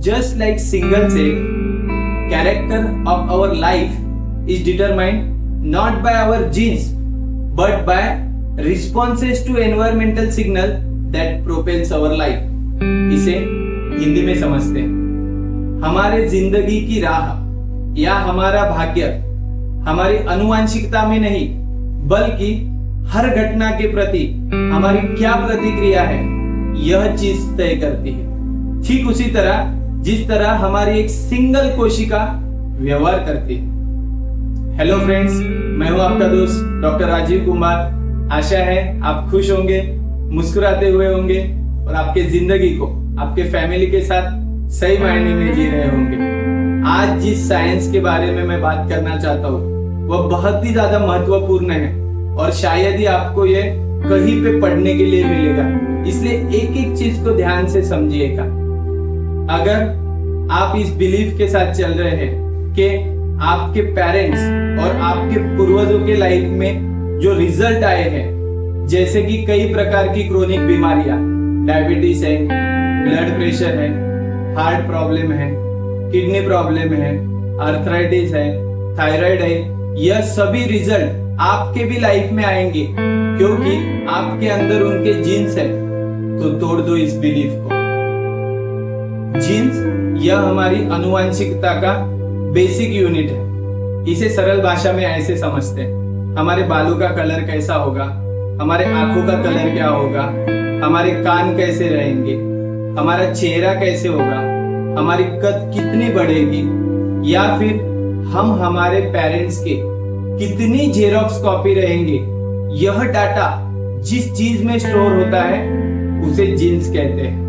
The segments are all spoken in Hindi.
just like single cell, character of our life is determined not by our genes but by responses to environmental signal that propels our life. इसे हिंदी में समझते हैं। हमारे जिंदगी की राह या हमारा भाग्य हमारी आनुवंशिकता में नहीं बल्कि हर घटना के प्रति हमारी क्या प्रतिक्रिया है यह चीज तय करती है। ठीक उसी तरह जिस तरह हमारी एक सिंगल कोशिका व्यवहार करती है। हेलो फ्रेंड्स, मैं हूं आपका दोस्त डॉक्टर राजीव कुमार। आशा है आप खुश होंगे, मुस्कुराते हुए होंगे और आपके जिंदगी को आपके फैमिली के साथ सही मायने में जी रहे होंगे। आज जिस साइंस के बारे में मैं बात करना चाहता हूँ वह बहुत ही ज्यादा महत्वपूर्ण है और शायद ही आपको ये कहीं पे पढ़ने के लिए मिलेगा, इसलिए एक एक चीज को ध्यान से समझिएगा। अगर आप इस बिलीफ के साथ चल रहे हैं कि आपके पेरेंट्स और आपके पूर्वजों के लाइफ में जो रिजल्ट आए हैं, जैसे कि कई प्रकार की क्रोनिक बीमारियां, डायबिटीज है, ब्लड प्रेशर है, हार्ट प्रॉब्लम है, किडनी प्रॉब्लम है, आर्थराइटिस है, थायराइड है, यह सभी रिजल्ट आपके भी लाइफ में आएंगे क्योंकि आपके अंदर उनके जीन्स है। तो तोड़ दो इस बिलीफ को। जीन्स यह हमारी आनुवंशिकता का बेसिक यूनिट है। इसे सरल भाषा में ऐसे समझते हैं, हमारे बालों का कलर कैसा होगा, हमारे आंखों का कलर क्या होगा, हमारे कान कैसे रहेंगे, हमारा चेहरा कैसे होगा, हमारी कद कितनी बढ़ेगी, या फिर हम हमारे पेरेंट्स के कितनी जेरोक्स कॉपी रहेंगे, यह डाटा जिस चीज में स्टोर होता है उसे जीन्स कहते हैं।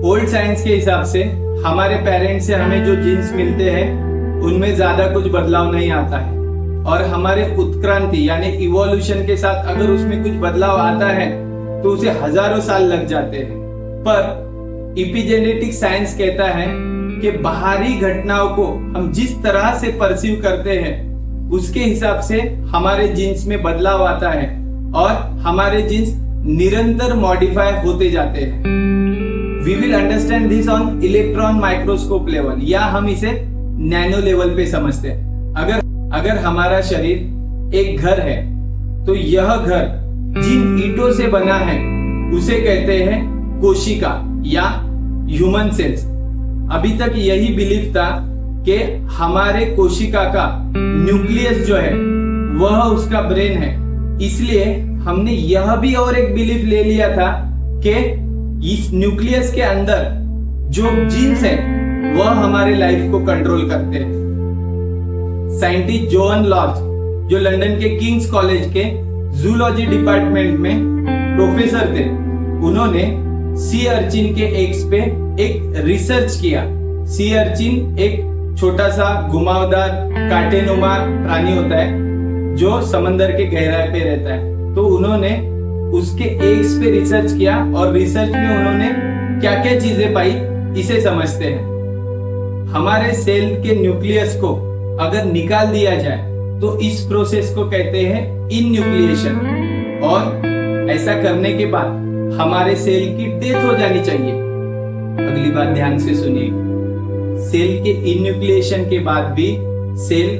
ओल्ड साइंस के हिसाब से हमारे पेरेंट्स से हमें जो जीन्स मिलते हैं उनमें ज्यादा कुछ बदलाव नहीं आता है और हमारे उत्क्रांति यानी इवोल्यूशन के साथ अगर उसमें कुछ बदलाव आता है तो उसे हजारों साल लग जाते हैं। पर इपिजेनेटिक साइंस कहता है कि बाहरी घटनाओं को हम जिस तरह से परसीव करते हैं उसके हिसाब से हमारे जीन्स में बदलाव आता है और हमारे जीन्स निरंतर मॉडिफाई होते जाते हैं। We will understand this on electron microscope level या हम इसे नैनो लेवल पे समझते हैं। अगर हमारा शरीर एक घर है तो यह घर जिन ईंटों से बना है उसे कहते हैं कोशिका या ह्यूमन सेल्स। अभी तक यही बिलीफ था कि हमारे कोशिका का न्यूक्लियस जो है वह उसका ब्रेन है, इसलिए हमने यह भी और एक बिलीफ ले लिया था कि इस न्यूक्लियस के अंदर जो जीन्स है वह हमारे लाइफ को कंट्रोल करते हैं। साइंटिस्ट जोहन लॉर्ज जो लंदन के किंग्स कॉलेज के जूलॉजी डिपार्टमेंट में प्रोफेसर थे, उन्होंने सी अर्चिन के एग्स पे एक रिसर्च किया। सी अर्चिन एक छोटा सा घुमावदार कांटेनुमा प्राणी होता है जो समंदर के गहराई पे रहता है। तो उन्होंने उसके एग्स पे रिसर्च किया और रिसर्च में उन्होंने क्या क्या चीजें पाई इसे समझते हैं। हमारे सेल के न्यूक्लियस को अगर निकाल दिया जाए तो इस प्रोसेस को कहते हैं इनन्यूक्लिएशन और ऐसा करने के बाद हमारे सेल की डेथ हो जानी चाहिए। अगली बात ध्यान से सुनिए, सेल के इनन्यूक्लिएशन के बाद भी सेल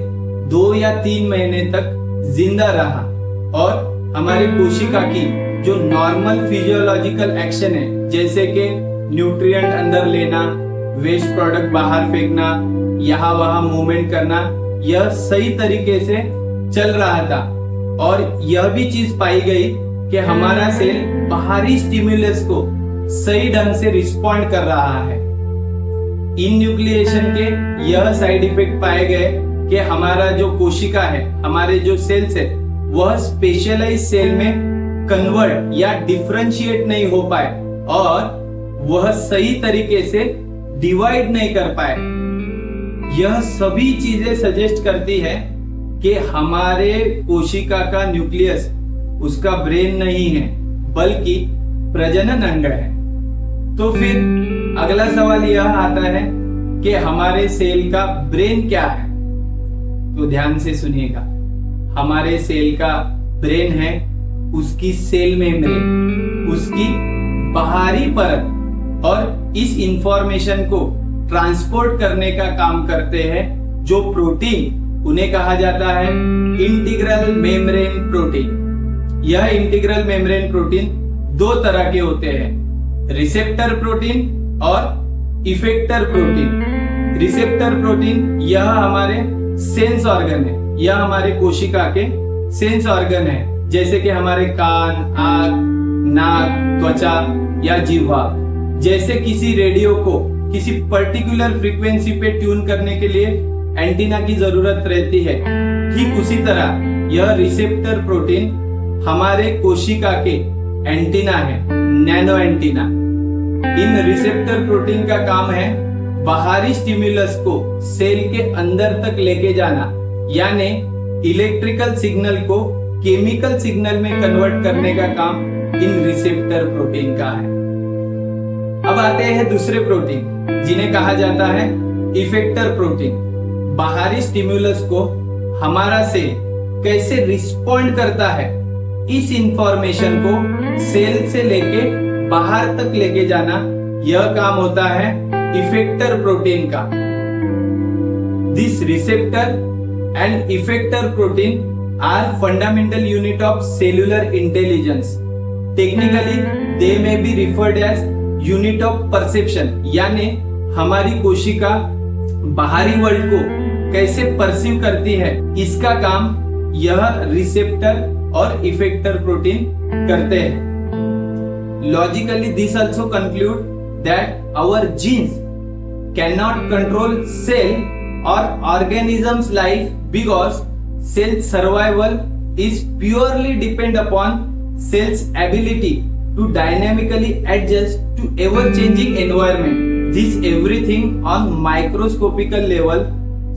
2 या 3 महीने तक जिंदा रहा और हमारे कोशिका की जो नॉर्मल फिजियोलॉजिकल एक्शन है, जैसे कि न्यूट्रिएंट अंदर लेना, वेस्ट प्रोडक्ट बाहर फेंकना, यहाँ वहां मूवमेंट करना, यह सही तरीके से चल रहा था। और यह भी चीज पाई गई कि हमारा सेल बाहरी स्टिमुलस को सही ढंग से रिस्पॉन्ड कर रहा है। इनन्यूक्लिएशन के यह साइड इफेक्ट पाए गए कि हमारा जो कोशिका है, हमारे जो सेल्स है, वह स्पेशलाइज सेल में कन्वर्ट या डिफरेंशिएट नहीं हो पाए और वह सही तरीके से डिवाइड नहीं कर पाए। यह सभी चीजें सजेस्ट करती है कि हमारे कोशिका का न्यूक्लियस उसका ब्रेन नहीं है बल्कि प्रजनन अंग है। तो फिर अगला सवाल यह आता है कि हमारे सेल का ब्रेन क्या है। तो ध्यान से सुनिएगा, हमारे सेल का ब्रेन है उसकी सेल मेम्ब्रेन, उसकी बाहरी परत और इस इंफॉर्मेशन को ट्रांसपोर्ट करने का काम करते हैं जो प्रोटीन, उन्हें कहा जाता है इंटीग्रल मेम्ब्रेन प्रोटीन। यह इंटीग्रल मेम्ब्रेन प्रोटीन दो तरह के होते हैं, रिसेप्टर प्रोटीन और इफेक्टर प्रोटीन। रिसेप्टर प्रोटीन यह हमारे सेंस ऑर्गन है, यह हमारे कोशिका के सेंस ऑर्गन है, जैसे कि हमारे कान, आंख, नाक, त्वचा या जिह्वा। जैसे किसी रेडियो को किसी पर्टिकुलर फ्रीक्वेंसी पे ट्यून करने के लिए एंटीना की जरूरत रहती है, ठीक उसी तरह यह रिसेप्टर प्रोटीन हमारे कोशिका के एंटीना है, नैनो एंटीना। इन रिसेप्टर प्रोटीन का काम है बाहरी स्टिमुलस को सेल के अंदर तक लेके जाना, यानी इलेक्ट्रिकल सिग्नल को केमिकल सिग्नल में कन्वर्ट करने का काम इन रिसेप्टर प्रोटीन का है। अब आते हैं दूसरे प्रोटीन जिन्हें कहा जाता है इफेक्टर प्रोटीन। बाहरी स्टिमुलस को हमारा सेल कैसे रिस्पॉन्ड करता है, इस इंफॉर्मेशन को सेल से लेके बाहर तक लेके जाना, यह काम होता है इफेक्टर प्रोटीन का। This receptor and effector protein are fundamental unit of cellular intelligence. Technically they may be referred as unit of perception, यानी हमारी कोशिका बाहरी वर्ल्ड को कैसे परसीव करती है, इसका काम यह रिसेप्टर और इफेक्टर प्रोटीन करते हैं। Logically this also conclude that our genes can not control cell और organisms life because cell survival is purely depend upon cell's ability to dynamically adjust to ever changing environment. This everything on microscopical level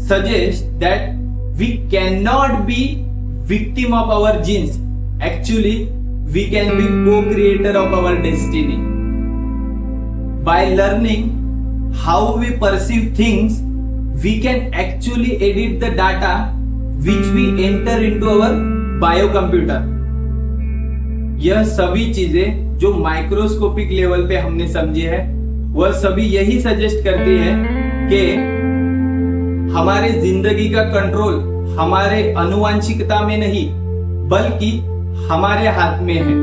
suggests that we cannot be victim of our genes. Actually, we can be co-creator of our destiny. By learning how we perceive things, we can actually edit the data which we enter into our biocomputer. यह सभी चीजें जो माइक्रोस्कोपिक लेवल पे हमने समझी है, वह सभी यही सजेस्ट करती है कि हमारे जिंदगी का कंट्रोल हमारे अनुवांशिकता में नहीं बल्कि हमारे हाथ में है।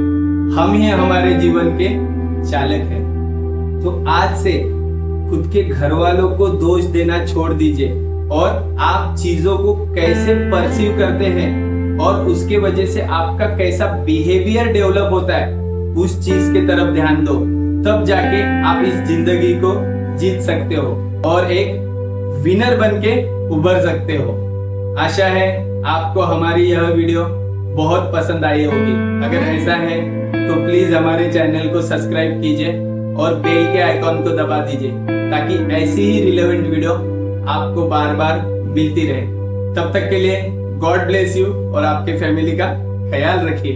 हम ही हमारे जीवन के चालक हैं। तो आज से खुद के घर वालों को दोष देना छोड़ दीजिए और आप चीजों को कैसे परसीव करते हैं और उसके वजह से आपका कैसा बिहेवियर डेवलप होता है, उस चीज के तरफ ध्यान दो। तब जाके आप इस जिंदगी को जीत सकते हो और एक विनर बनके उभर सकते हो। आशा है आपको हमारी यह वीडियो बहुत पसंद आई होगी। अगर ऐसा है तो प्लीज हमारे चैनल को सब्सक्राइब कीजिए और बेल के आइकॉन को दबा दीजिए ताकि ऐसी ही रिलेवेंट वीडियो आपको बार बार मिलती रहे। तब तक के लिए गॉड ब्लेस यू और आपके फैमिली का ख्याल रखिए।